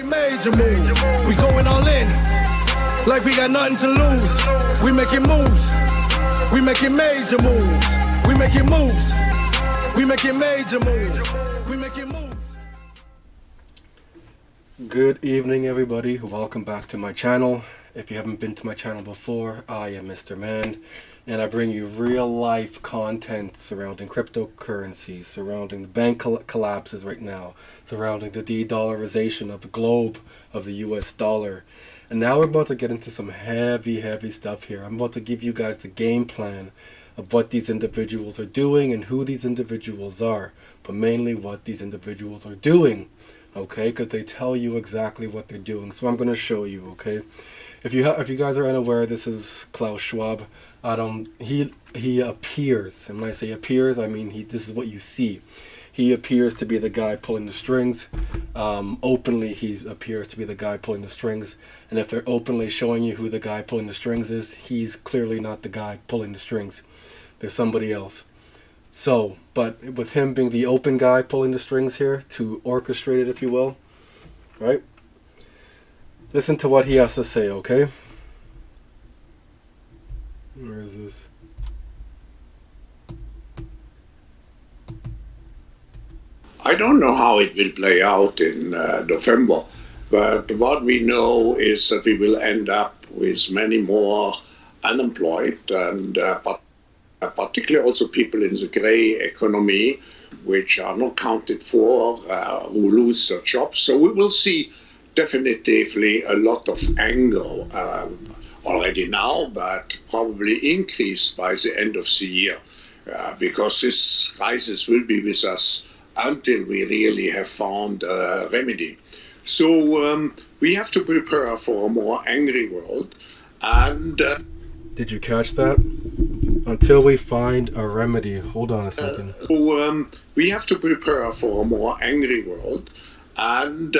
Major moves. We going all in, like we got nothing to lose. We making moves. We making major moves. We making moves. We making major moves. We making moves. Good evening, everybody. Welcome back to my channel. If you haven't been to my channel before, I am Mr. Man, and I bring you real life content surrounding cryptocurrencies, surrounding the bank collapses right now, surrounding the de-dollarization of the globe, of the US dollar. And now we're about to get into some heavy stuff here. I'm about to give you guys the game plan of what these individuals are doing and who these individuals are, but mainly what these individuals are doing, okay? Because they tell you exactly what they're doing. So I'm going to show you, okay? If you guys are unaware, this is Klaus Schwab. He appears, and when I say appears, I mean this is what you see. He appears to be the guy pulling the strings. Openly, he appears to be the guy pulling the strings. And if they're openly showing you who the guy pulling the strings is, he's clearly not the guy pulling the strings. There's somebody else. So, but with him being the open guy pulling the strings here, to orchestrate it, if you will, right? Listen to what he has to say, okay? Where is this? I don't know how it will play out in November, but what we know is that we will end up with many more unemployed, and particularly also people in the grey economy, which are not counted for, who lose their jobs. So we will see definitively a lot of anger already now, but probably increased by the end of the year, because this crisis will be with us until we really have found a remedy. So we have to prepare for a more angry world. And did you catch that? Until we find a remedy. Hold on a second. We have to prepare for a more angry world. And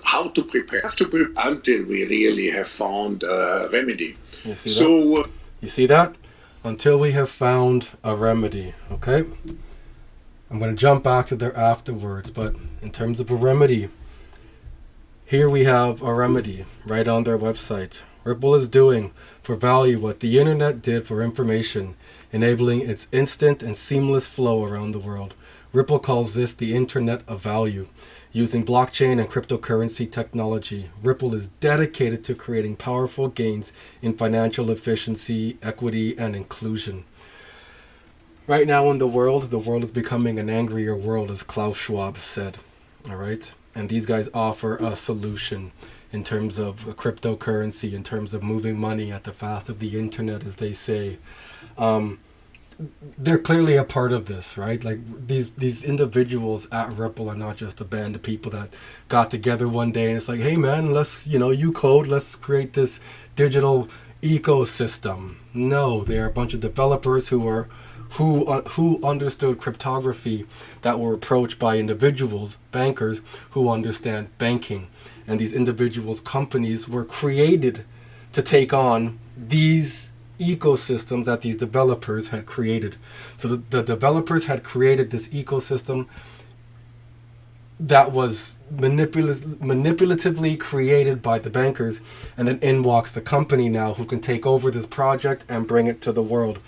how to prepare until we really have found a remedy. You see that? You see that? Until we have found a remedy, okay? I'm going to jump back to there afterwards, but in terms of a remedy, here we have a remedy right on their website. Ripple is doing for value what the internet did for information, enabling its instant and seamless flow around the world. Ripple calls this the Internet of Value. Using blockchain and cryptocurrency technology, Ripple is dedicated to creating powerful gains in financial efficiency, equity, and inclusion. Right now in the world is becoming an angrier world, as Klaus Schwab said. All right? And these guys offer a solution in terms of cryptocurrency, in terms of moving money at the fast of the internet, as they say. They're clearly a part of this, right? Like these individuals at Ripple are not just a band of people that got together one day and it's like, hey man, let's, you code, let's create this digital ecosystem. No, they are a bunch of developers who understood cryptography, that were approached by individuals, bankers who understand banking. And these individuals' companies were created to take on these ecosystems that these developers had created. So the developers had created this ecosystem that was manipulatively created by the bankers, and then in walks the company now who can take over this project and bring it to the world.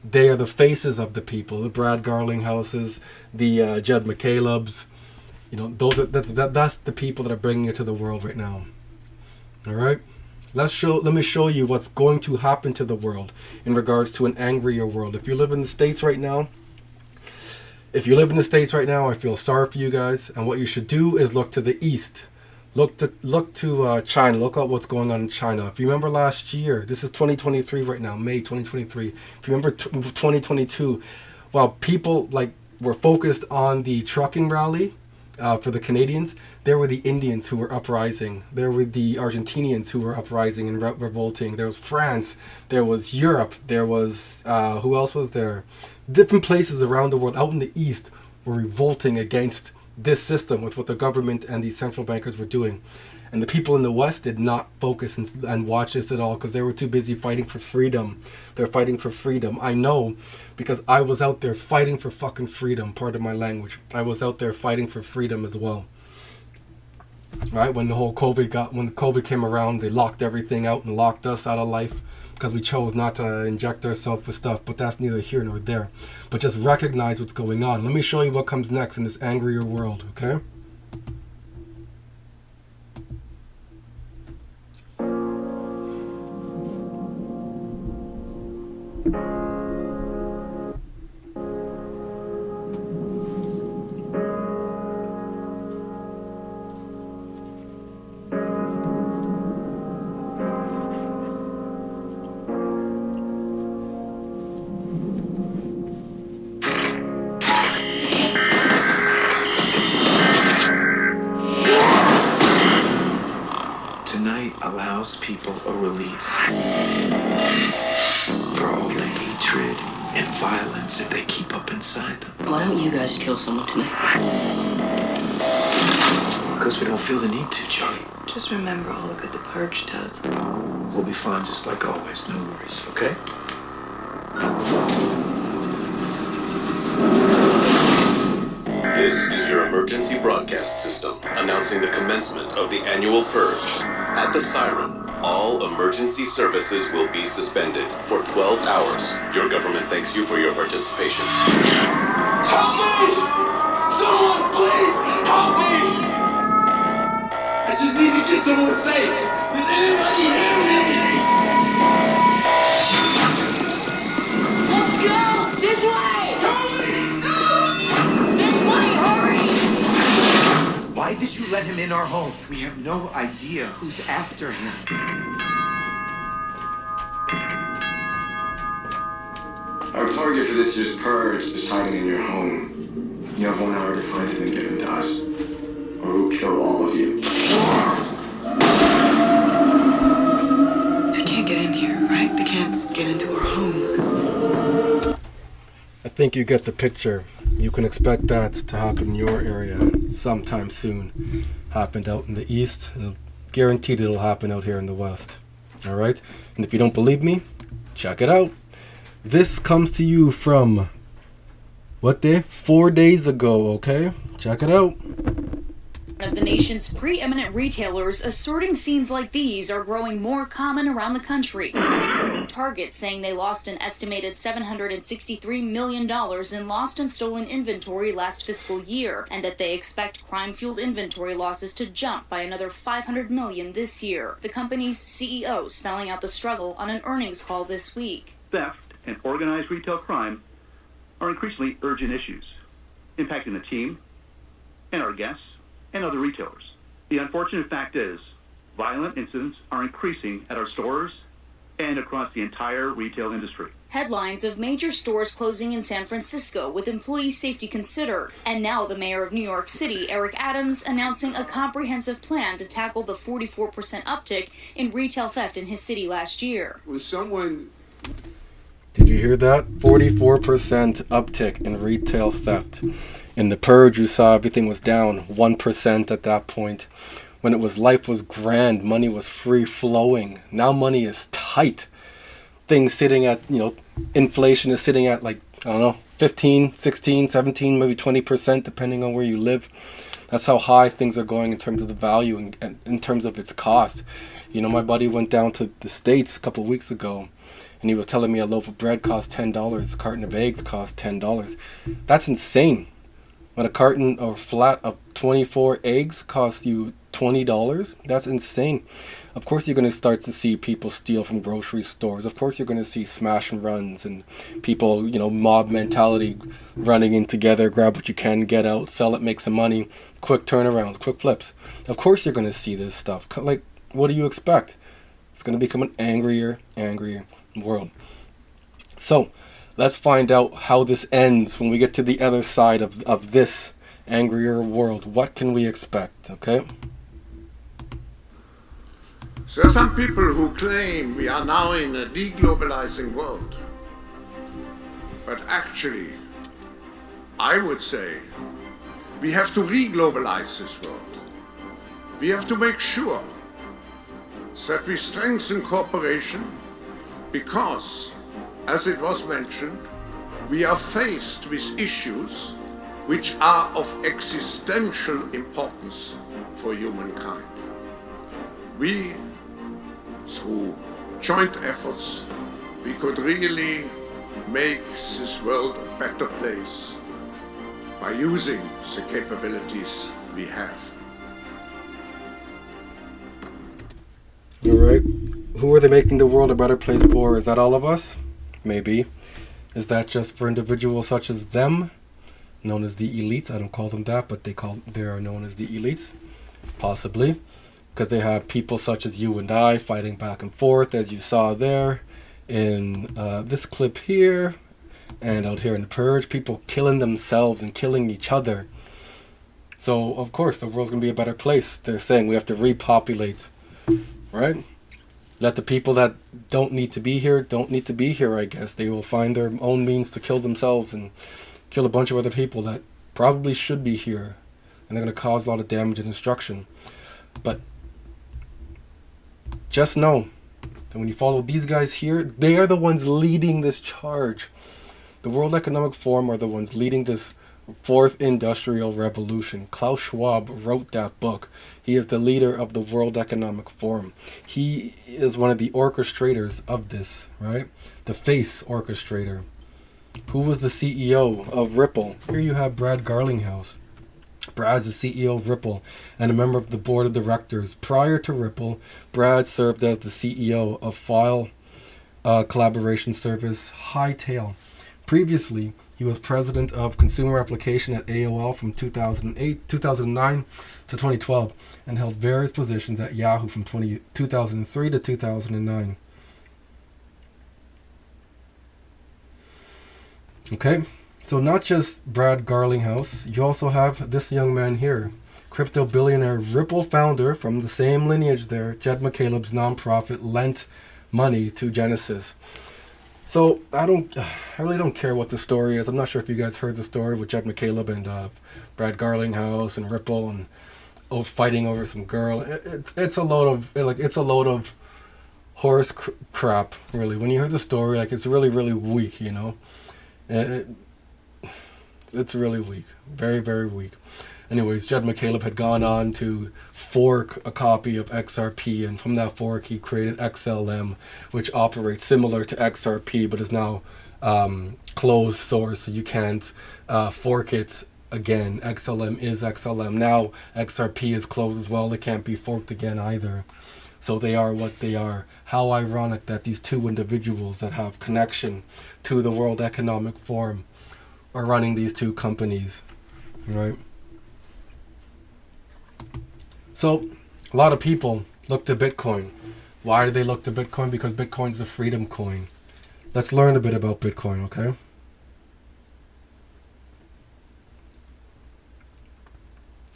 They are the faces of the people, the Brad Garlinghouses, the Jed McCalebs. That's the people that are bringing it to the world right now. All right? Let me show you what's going to happen to the world in regards to an angrier world. If you live in the States right now, I feel sorry for you guys. And what you should do is look to the east. Look to China. Look at what's going on in China. If you remember last year, this is 2023 right now, May 2023. If you remember 2022, while people were focused on the trucking rally, for the Canadians, there were the Indians who were uprising. There were the Argentinians who were uprising and revolting. There was France. There was Europe. There was, who else was there? Different places around the world out in the East were revolting against this system with what the government and these central bankers were doing. And the people in the West did not focus and watch this at all because they were too busy fighting for freedom. They're fighting for freedom. I know because I was out there fighting for fucking freedom, part of my language. I was out there fighting for freedom as well. right? When COVID came around, they locked everything out and locked us out of life because we chose not to inject ourselves with stuff. But that's neither here nor there. But just recognize what's going on. Let me show you what comes next in this Angrier World, okay? Tonight allows people a release for all the hatred and violence that they keep up inside them. Why don't you guys kill someone tonight? Because we don't feel the need to, Johnny. Just remember all the good the Purge does. We'll be fine just like always, no worries, okay? This is your emergency broadcast system announcing the commencement of the annual Purge. At the siren, all emergency services will be suspended for 12 hours. Your government thanks you for your participation. Help me! Someone, please, help me! I just need to get someone safe. Does anybody hear me? Let's go! This way! This way, hurry! Why did you let him in our home? We have no idea who's after him. Our target for this year's Purge is hiding in your home. You have 1 hour to find him and get him to us, or we'll kill all of you. They can't get in here, right? They can't get into our home. I think you get the picture. You can expect that to happen in your area sometime soon. Happened out in the east, and guaranteed it'll happen out here in the west. All right? And if you don't believe me, check it out. This comes to you from, what day? 4 days ago, okay? Check it out. One of the nation's preeminent retailers asserting scenes like these are growing more common around the country. Target saying they lost an estimated $763 million in lost and stolen inventory last fiscal year, and that they expect crime-fueled inventory losses to jump by another $500 million this year. The company's CEO spelling out the struggle on an earnings call this week. Theft and organized retail crime are increasingly urgent issues, impacting the team and our guests and other retailers. The unfortunate fact is, violent incidents are increasing at our stores and across the entire retail industry. Headlines of major stores closing in San Francisco with employee safety considered. And now the mayor of New York City, Eric Adams, announcing a comprehensive plan to tackle the 44% uptick in retail theft in his city last year. Did you hear that? 44% uptick in retail theft. In the Purge, you saw everything was down 1% at that point. When it was life was grand, money was free flowing. Now money is tight. Things sitting at, inflation is sitting at 15, 16, 17, maybe 20%, depending on where you live. That's how high things are going in terms of the value and in terms of its cost. My buddy went down to the States a couple of weeks ago, and he was telling me a loaf of bread cost $10, a carton of eggs cost $10. That's insane. When a carton or flat of 24 eggs costs you $20, that's insane. Of course you're going to start to see people steal from grocery stores. Of course you're going to see smash and runs and people, mob mentality, running in together, grab what you can, get out, sell it, make some money, quick turnarounds, quick flips. Of course you're going to see this stuff. What do you expect? It's going to become an angrier world. So, let's find out how this ends when we get to the other side of this angrier world. What can we expect, okay? There are some people who claim we are now in a deglobalizing world. But actually, I would say we have to reglobalize this world. We have to make sure that we strengthen cooperation because, as it was mentioned, we are faced with issues which are of existential importance for humankind. We, through joint efforts, we could really make this world a better place by using the capabilities we have. All right. Who are they making the world a better place for? Is that all of us? Maybe. Is that just for individuals such as them, known as the elites? I don't call them that, but they are known as the elites. Possibly. Because they have people such as you and I fighting back and forth, as you saw there in this clip here, and out here in the Purge, people killing themselves and killing each other. So, of course, the world's going to be a better place. They're saying we have to repopulate, right? Let the people that don't need to be here, I guess. They will find their own means to kill themselves and kill a bunch of other people that probably should be here. And they're going to cause a lot of damage and destruction. But just know that when you follow these guys here, they are the ones leading this charge. The World Economic Forum are the ones leading this fourth industrial revolution. Klaus Schwab wrote that book. He is the leader of the World Economic Forum. He is one of the orchestrators of this, right? The face orchestrator. Who was the CEO of Ripple? Here you have Brad Garlinghouse. Brad's the CEO of Ripple and a member of the board of directors. Prior to Ripple, Brad served as the CEO of file collaboration service Hightail. Previously, he was president of consumer application at AOL from 2009 to 2012 and held various positions at Yahoo from 2003 to 2009. Okay, so not just Brad Garlinghouse, you also have this young man here, crypto billionaire Ripple founder from the same lineage there. Jed McCaleb's nonprofit lent money to Genesis. So I really don't care what the story is. I'm not sure if you guys heard the story with Jed McCaleb and Brad Garlinghouse and Ripple and fighting over some girl. It's a load of horse crap, really. When you hear the story, it's really, really weak, you know. It's really weak, very, very weak. Anyways, Jed McCaleb had gone on to fork a copy of XRP, and from that fork he created XLM, which operates similar to XRP, but is now closed source, so you can't fork it again. XLM is XLM. Now XRP is closed as well. It can't be forked again either. So they are what they are. How ironic that these two individuals that have connection to the World Economic Forum are running these two companies, right? So, a lot of people look to Bitcoin. Why do they look to Bitcoin? Because Bitcoin is a freedom coin. Let's learn a bit about Bitcoin, okay?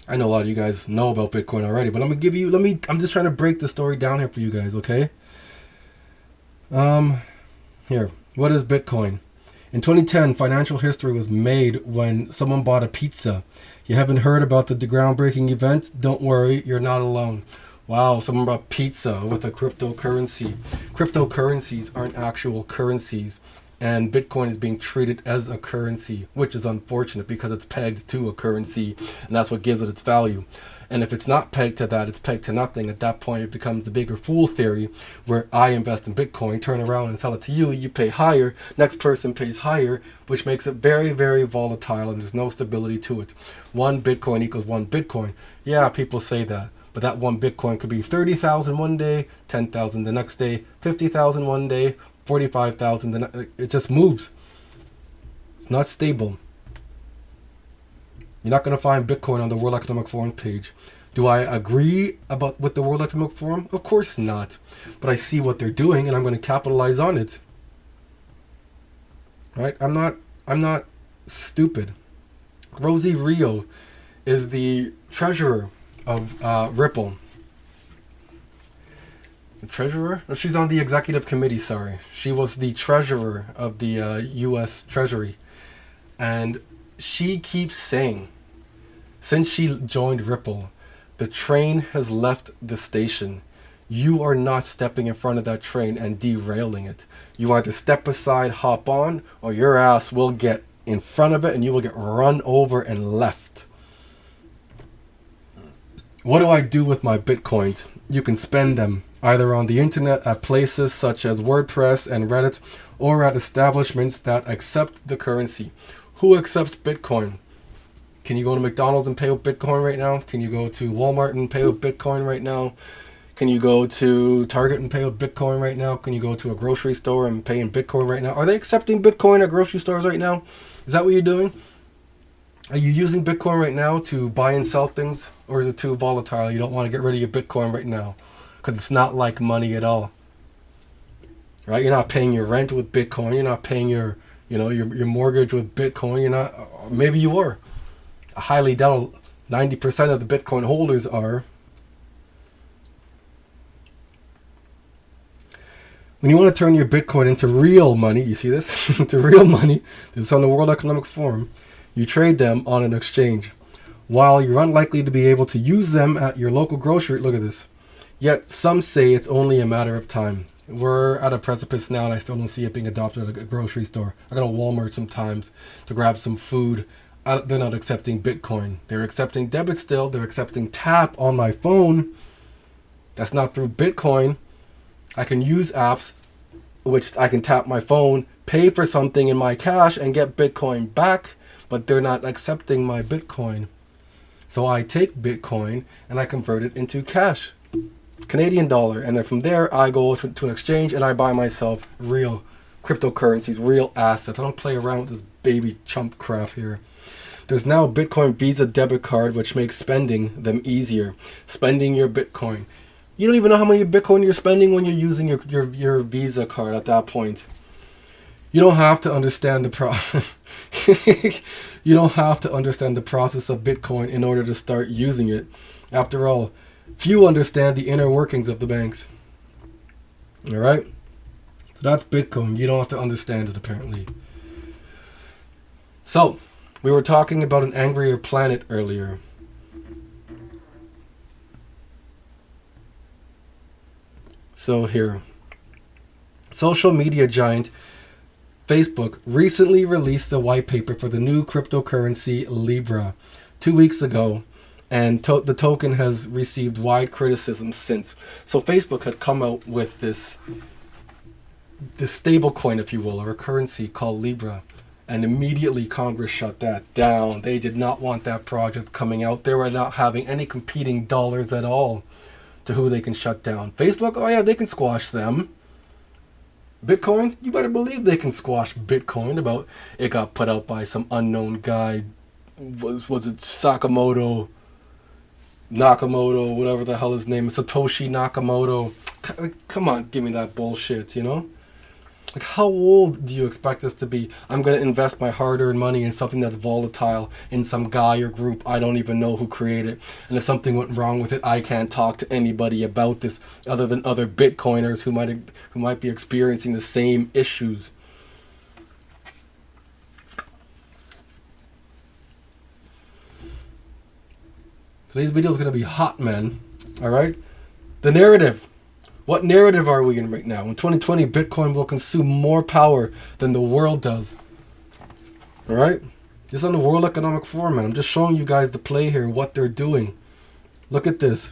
I know a lot of you guys know about Bitcoin already, but I'm just trying to break the story down here for you guys, okay? Here, what is Bitcoin? In 2010, financial history was made when someone bought a pizza. You haven't heard about the groundbreaking event? Don't worry, you're not alone. Wow, someone bought pizza with a cryptocurrency. Cryptocurrencies aren't actual currencies, and Bitcoin is being treated as a currency, which is unfortunate because it's pegged to a currency, and that's what gives it its value. And if it's not pegged to that, it's pegged to nothing. At that point, it becomes the bigger fool theory, where I invest in Bitcoin, turn around and sell it to you, you pay higher, next person pays higher, which makes it very, very volatile, and there's no stability to it. 1 Bitcoin equals 1 Bitcoin. Yeah, people say that, but that 1 Bitcoin could be 30,000 one day, 10,000 the next day, 50,000 one day, 45,000. It just moves. It's not stable. You're not going to find Bitcoin on the World Economic Forum page. Do I agree with the World Economic Forum? Of course not. But I see what they're doing, and I'm going to capitalize on it. Right? I'm not stupid. Rosie Rio is the treasurer of Ripple. The treasurer? No, she's on the executive committee, sorry. She was the treasurer of the U.S. Treasury. And she keeps saying, since she joined Ripple, the train has left the station. You are not stepping in front of that train and derailing it. You either step aside, hop on, or your ass will get in front of it and you will get run over and left. What do I do with my Bitcoins? You can spend them either on the internet at places such as WordPress and Reddit, or at establishments that accept the currency. Who accepts Bitcoin? Can you go to McDonald's and pay with Bitcoin right now? Can you go to Walmart and pay with Bitcoin right now? Can you go to Target and pay with Bitcoin right now? Can you go to a grocery store and pay in Bitcoin right now? Are they accepting Bitcoin at grocery stores right now? Is that what you're doing? Are you using Bitcoin right now to buy and sell things? Or is it too volatile? You don't want to get rid of your Bitcoin right now because it's not like money at all. Right? You're not paying your rent with Bitcoin. You're not paying your mortgage with Bitcoin. You're not. Maybe you are. I highly doubt 90% of the Bitcoin holders are. When you want to turn your Bitcoin into real money, you see this? Into real money, it's on the World Economic Forum, you trade them on an exchange. While you're unlikely to be able to use them at your local grocery, look at this. Yet some say it's only a matter of time. We're at a precipice now and I still don't see it being adopted at a grocery store. I go to Walmart sometimes to grab some food. They're not accepting Bitcoin. They're accepting debit still. They're accepting tap on my phone. That's not through Bitcoin. I can use apps which I can tap my phone, pay for something in my cash and get Bitcoin back, but they're not accepting my Bitcoin. So I take Bitcoin and I convert it into cash, Canadian dollar, and then from there I go to an exchange and I buy myself real cryptocurrencies, real assets. I don't play around with this baby chump crap here. There's now a Bitcoin Visa debit card which makes spending them easier. Spending your Bitcoin. You don't even know how many Bitcoin you're spending when you're using your Visa card at that point. You don't have to understand the You don't have to understand the process of Bitcoin in order to start using it. After all, few understand the inner workings of the banks. All right? So that's Bitcoin. You don't have to understand it, apparently. So, we were talking about an angrier planet earlier. So here, social media giant Facebook recently released the white paper for the new cryptocurrency Libra 2 weeks ago, and the token has received wide criticism since. So Facebook had come out with this stable coin, if you will, or a currency called Libra, and immediately Congress shut that down. They did not want that project coming out. They were not having any competing dollars at all to who they can shut down. Facebook, oh yeah, they can squash them. Bitcoin, you better believe they can squash Bitcoin. It got put out by some unknown guy. Was it Nakamoto, whatever the hell his name is, Satoshi Nakamoto. Come on, give me that bullshit, you know? Like, how old do you expect us to be? I'm going to invest my hard-earned money in something that's volatile, in some guy or group I don't even know who created. And if something went wrong with it, I can't talk to anybody about this other than other Bitcoiners who might be experiencing the same issues. Today's video is going to be hot, man. All right? The narrative. What narrative are we in right now? In 2020, Bitcoin will consume more power than the world does. All right? This is on the World Economic Forum, man. I'm just showing you guys the play here, what they're doing. Look at this.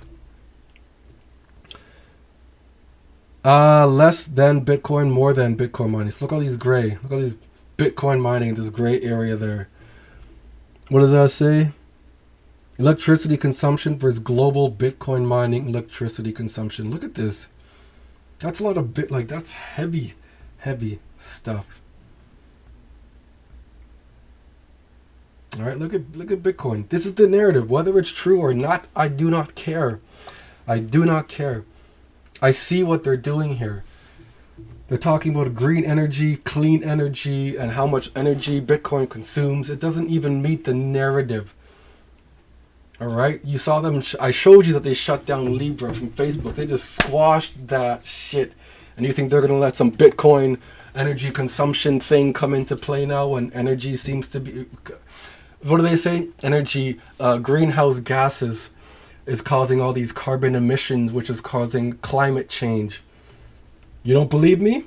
Less than Bitcoin, more than Bitcoin mining. So look at all these gray. Look at all these Bitcoin mining in this gray area there. What does that say? Electricity consumption versus global Bitcoin mining electricity consumption. Look at this. That's a lot of that's heavy stuff. All right, look at Bitcoin. This is the narrative. Whether it's true or not, I do not care. I do not care. I see what they're doing here. They're talking about green energy, clean energy, and how much energy Bitcoin consumes. It doesn't even meet the narrative. All right, you saw them. I showed you that they shut down Libra from Facebook. They just squashed that shit. And you think they're going to let some Bitcoin energy consumption thing come into play now when energy seems to be... What do they say? Energy, greenhouse gases is causing all these carbon emissions, which is causing climate change. You don't believe me?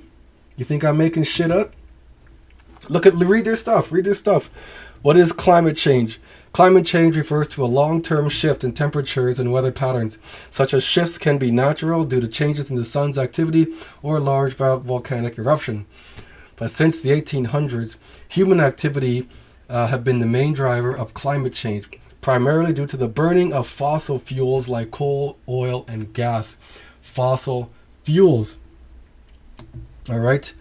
You think I'm making shit up? Read their stuff. Read their stuff. What is climate change? Climate change refers to a long-term shift in temperatures and weather patterns. Such as shifts can be natural due to changes in the sun's activity or large volcanic eruption. But since the 1800s, human activity have been the main driver of climate change, primarily due to the burning of fossil fuels like coal, oil, and gas. Fossil fuels. All right.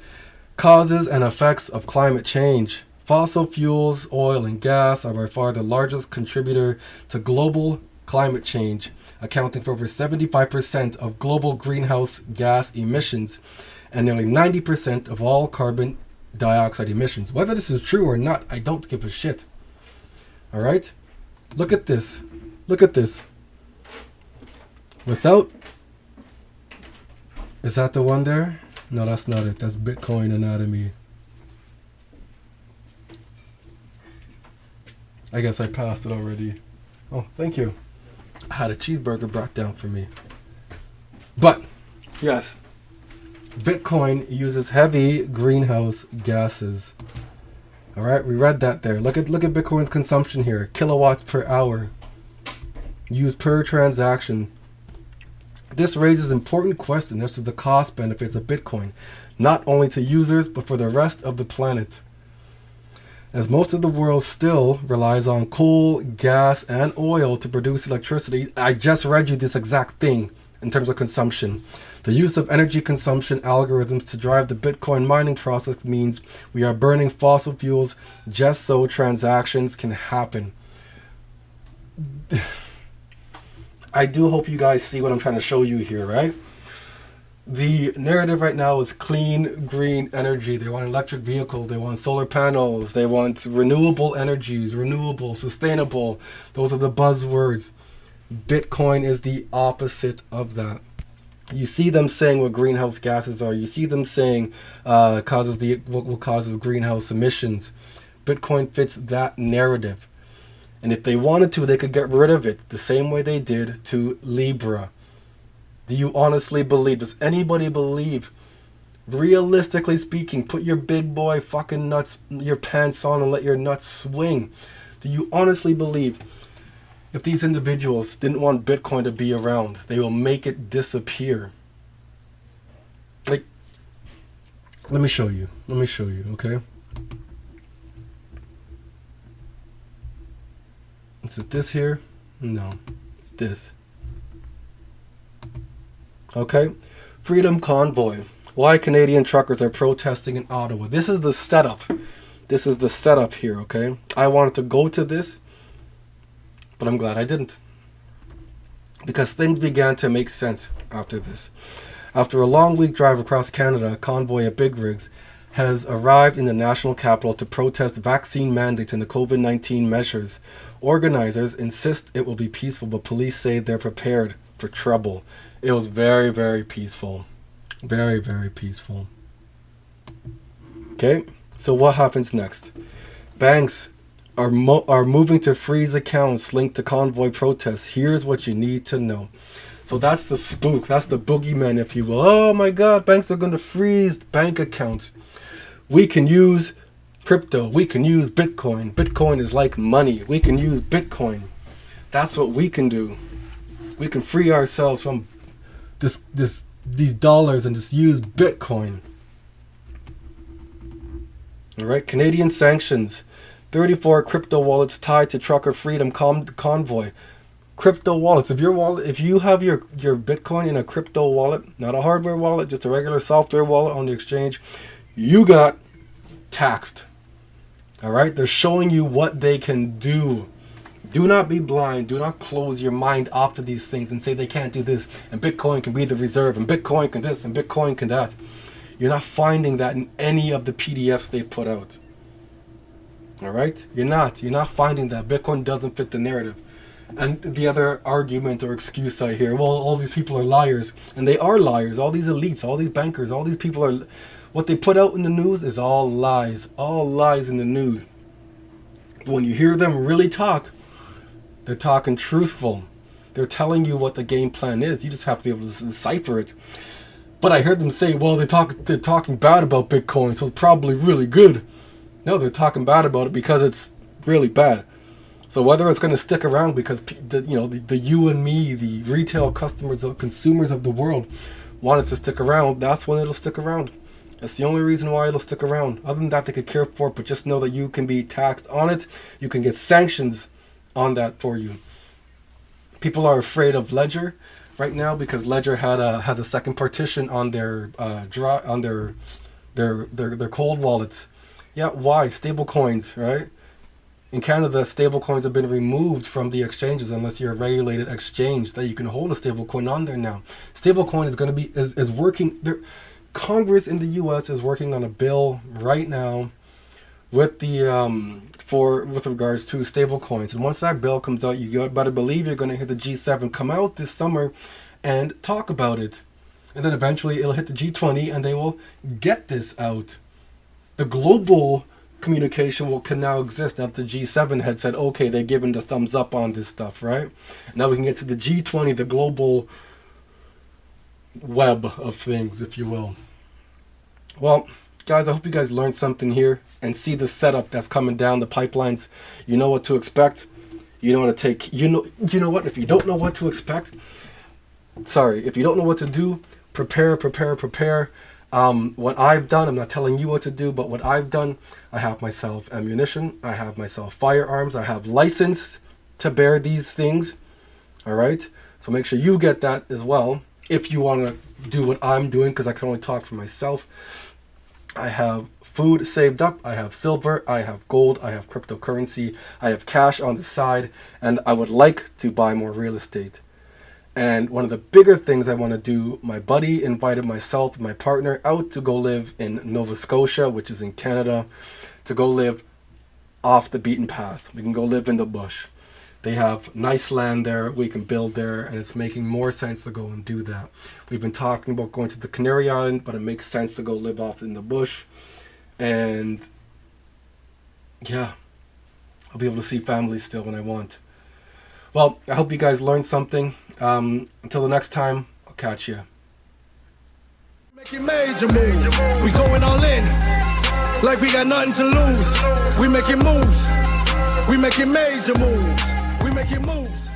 Causes and effects of climate change. Fossil fuels, oil, and gas are by far the largest contributor to global climate change, accounting for over 75% of global greenhouse gas emissions and nearly 90% of all carbon dioxide emissions. Whether this is true or not, I don't give a shit. All right? Look at this. Look at this. Without... Is that the one there? No, that's not it. That's Bitcoin anatomy. I guess I passed it already. Oh, thank you. I had a cheeseburger brought down for me. But, yes. Bitcoin uses heavy greenhouse gases. All right, we read that there. Look at Bitcoin's consumption here. Kilowatts per hour. Used per transaction. This raises important questions as to the cost benefits of Bitcoin, not only to users, but for the rest of the planet. As most of the world still relies on coal, gas, and oil to produce electricity, I just read you this exact thing in terms of consumption. The use of energy consumption algorithms to drive the Bitcoin mining process means we are burning fossil fuels just so transactions can happen. I do hope you guys see what I'm trying to show you here, right? The narrative right now is clean, green energy. They want electric vehicles. They want solar panels. They want renewable energies, renewable, sustainable. Those are the buzzwords. Bitcoin is the opposite of that. You see them saying what greenhouse gases are. You see them saying what causes greenhouse emissions. Bitcoin fits that narrative. And if they wanted to, they could get rid of it the same way they did to Libra. Do you honestly believe? Does anybody believe? Realistically speaking, put your big boy fucking nuts, your pants on and let your nuts swing. Do you honestly believe if these individuals didn't want Bitcoin to be around, they will make it disappear? Like, let me show you. Okay? Is it this here? No. This. Okay? Freedom Convoy. Why Canadian truckers are protesting in Ottawa. This is the setup. This is the setup here, okay? I wanted to go to this, but I'm glad I didn't. Because things began to make sense after this. After a long week drive across Canada, a convoy of big rigs has arrived in the national capital to protest vaccine mandates and the COVID-19 measures. Organizers insist it will be peaceful, but police say they're prepared for trouble. It was very, very peaceful. Very, very peaceful. Okay, so what happens next? Banks are moving to freeze accounts linked to convoy protests. Here's what you need to know. So that's the spook. That's the boogeyman, if you will. Oh my God, banks are going to freeze bank accounts. We can use crypto. We can use Bitcoin. Bitcoin is like money. We can use Bitcoin. That's what we can do. We can free ourselves from these dollars and just use Bitcoin. All right, Canadian sanctions. 34 crypto wallets tied to trucker freedom convoy. Crypto wallets. If you have your Bitcoin in a crypto wallet, not a hardware wallet, just a regular software wallet on the exchange, you got taxed. All right, they're showing you what they can do. Do not be blind. Do not close your mind off to these things and say they can't do this, and Bitcoin can be the reserve, and Bitcoin can this, and Bitcoin can that. You're not finding that in any of the PDFs they've put out. All right? You're not finding that. Bitcoin doesn't fit the narrative. And the other argument or excuse I hear, well, all these people are liars. And they are liars. All these elites, all these bankers, all these people are... What they put out in the news is all lies. All lies in the news. But when you hear them really talk, they're talking truthful. They're telling you what the game plan is. You just have to be able to decipher it. But I heard them say, well, they're talking bad about Bitcoin, so it's probably really good. No, they're talking bad about it because it's really bad. So whether it's going to stick around because the you and me, the retail customers, the consumers of the world want it to stick around, that's when it'll stick around. That's the only reason why it'll stick around. Other than that, they could care for it, but just know that you can be taxed on it. You can get sanctions on that for you. People are afraid of Ledger right now because Ledger has a second partition on their their cold wallets. Yeah, why? Stable coins, right? In Canada, stable coins have been removed from the exchanges unless you're a regulated exchange that you can hold a stable coin on there now. Stable coin is going to be is working there. Congress in the U.S. is working on a bill right now with the with regards to stable coins, and once that bill comes out, you better believe you're going to hit the G7 come out this summer and talk about it, and then eventually it'll hit the G20 and they will get this out. The global communication can now exist after the G7 had said, okay, they're giving the thumbs up on this stuff, right? Now we can get to the G20, the global web of things, if you will. Well, guys, I hope you guys learned something here and see the setup that's coming down the pipelines. You know what to expect. You know what to take. You know what? If you don't know what to expect, if you don't know what to do, prepare. What I've done, I'm not telling you what to do, but what I've done, I have myself ammunition, I have myself firearms, I have licensed to bear these things. All right, so make sure you get that as well if you want to do what I'm doing, because I can only talk for myself. I have food saved up, I have silver, I have gold, I have cryptocurrency, I have cash on the side, and I would like to buy more real estate. And one of the bigger things I want to do, my buddy invited myself and my partner out to go live in Nova Scotia, which is in Canada, to go live off the beaten path. We can go live in the bush. They have nice land there, we can build there, and it's making more sense to go and do that. We've been talking about going to the Canary Island, but it makes sense to go live off in the bush. And yeah, I'll be able to see family still when I want. Well, I hope you guys learned something. Until the next time, I'll catch you. Making major moves. We going all in. Like we got nothing to lose. We making moves. We making major moves. We making moves.